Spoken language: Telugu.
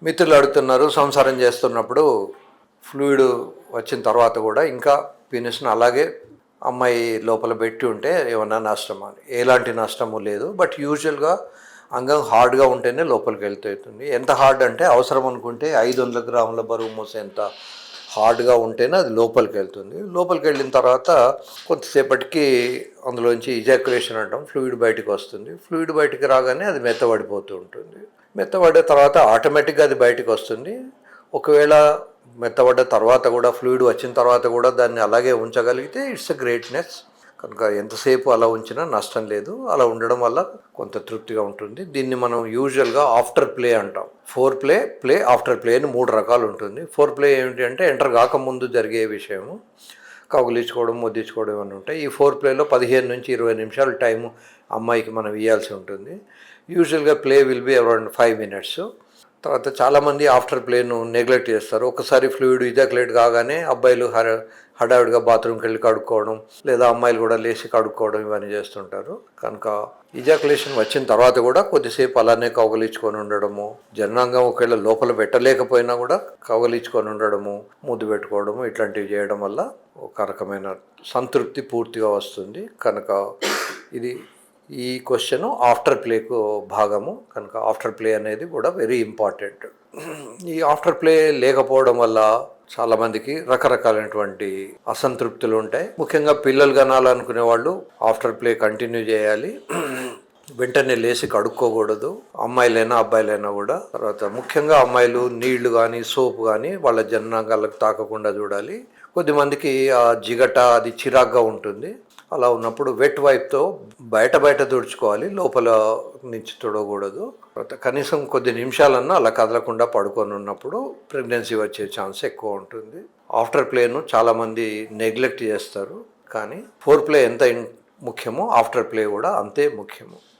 మిత్రులు అడుగుతున్నారు సంసారం చేస్తున్నప్పుడు ఫ్లూయిడ్ వచ్చిన తర్వాత కూడా ఇంకా పీనిస్ను అలాగే అమ్మాయి లోపల పెట్టి ఉంటే ఏమన్నా నష్టమా అని. ఎలాంటి నష్టము లేదు. బట్ యూజువల్గా అంగం హార్డ్గా ఉంటేనే లోపలికి వెళ్తుంది. ఎంత హార్డ్ అంటే అవసరం అనుకుంటే 500 గ్రాముల బరువు మోసేంత హార్డ్గా ఉంటేనే అది లోపలికి వెళ్తుంది. లోపలికి వెళ్ళిన తర్వాత కొంతసేపటికి అందులోంచి ఇజాక్యులేషన్ అంటాం, ఫ్లూయిడ్ బయటికి వస్తుంది. ఫ్లూయిడ్ బయటికి రాగానే అది మెత్తబడిపోతూ ఉంటుంది. మెత్తబడ్డ తర్వాత ఆటోమేటిక్గా అది బయటికి వస్తుంది. ఒకవేళ మెత్తబడ్డ తర్వాత కూడా ఫ్లూయిడ్ వచ్చిన తర్వాత కూడా దాన్ని అలాగే ఉంచగలిగితే ఇట్స్ ఎ గ్రేట్నెస్. కనుక ఎంతసేపు అలా ఉంచినా నష్టం లేదు. అలా ఉండడం వల్ల కొంత తృప్తిగా ఉంటుంది. దీన్ని మనం యూజువల్గా ఆఫ్టర్ ప్లే అంటాం. ప్లే ఆఫ్టర్ ప్లే అని 3 రకాలు ఉంటుంది. ప్లే ఏమిటి అంటే ఎంటర్ కాకముందు జరిగే విషయము, కౌగులించుకోవడం, ముద్దించుకోవడం అని ఉంటాయి. ఈ ప్లేలో 15 నుంచి 20 నిమిషాలు టైము అమ్మాయికి మనం ఇవ్వాల్సి ఉంటుంది. యూజువల్గా play will be around 5 minutes. తర్వాత చాలామంది ఆఫ్టర్ ప్లేను నెగ్లెక్ట్ చేస్తారు. ఒకసారి ఫ్లూయిడ్ ఇజాక్యులేట్ కాగానే అబ్బాయిలు హడావిడిగా బాత్రూమ్కి వెళ్ళి కడుక్కోవడం, లేదా అమ్మాయిలు కూడా లేచి కడుక్కోవడం ఇవన్నీ చేస్తుంటారు. కనుక ఇజాక్యులేషన్ వచ్చిన తర్వాత కూడా కొద్దిసేపు అలానే కౌగలించుకొని ఉండడము, జననాంగం ఒకవేళ లోపల పెట్టలేకపోయినా కూడా కౌగలించుకొని ఉండడము, ముద్దు పెట్టుకోవడము ఇట్లాంటివి చేయడం వల్ల ఒక రకమైన సంతృప్తి పూర్తిగా వస్తుంది. కనుక ఇది ఈ క్వశ్చన్ ఆఫ్టర్ ప్లేకు భాగము. కనుక ఆఫ్టర్ ప్లే అనేది కూడా వెరీ ఇంపార్టెంట్. ఈ ఆఫ్టర్ ప్లే లేకపోవడం వల్ల చాలామందికి రకరకాలైనటువంటి అసంతృప్తులు ఉంటాయి. ముఖ్యంగా పిల్లలు కనాలనుకునే వాళ్ళు ఆఫ్టర్ ప్లే కంటిన్యూ చేయాలి. వెంటనే లేచి కడుక్కోకూడదు, అమ్మాయిలైనా అబ్బాయిలైనా కూడా. తర్వాత ముఖ్యంగా అమ్మాయిలు నీళ్లు కానీ సోపు కానీ వాళ్ళ జననాంగాలకు తాకకుండా చూడాలి. కొద్దిమందికి ఆ జిగట అది చిరాగ్గా ఉంటుంది. అలా ఉన్నప్పుడు వెట్ వైప్తో బయట తుడుచుకోవాలి, లోపల నుంచి తుడవకూడదు. కనీసం కొద్ది నిమిషాలన్నా అలా కదలకుండా పడుకొని ఉన్నప్పుడు ప్రెగ్నెన్సీ వచ్చే ఛాన్స్ ఎక్కువ ఉంటుంది. ఆఫ్టర్ ప్లేను చాలామంది నెగ్లెక్ట్ చేస్తారు, కానీ ప్లే ఎంత ముఖ్యమో ఆఫ్టర్ ప్లే కూడా అంతే ముఖ్యము.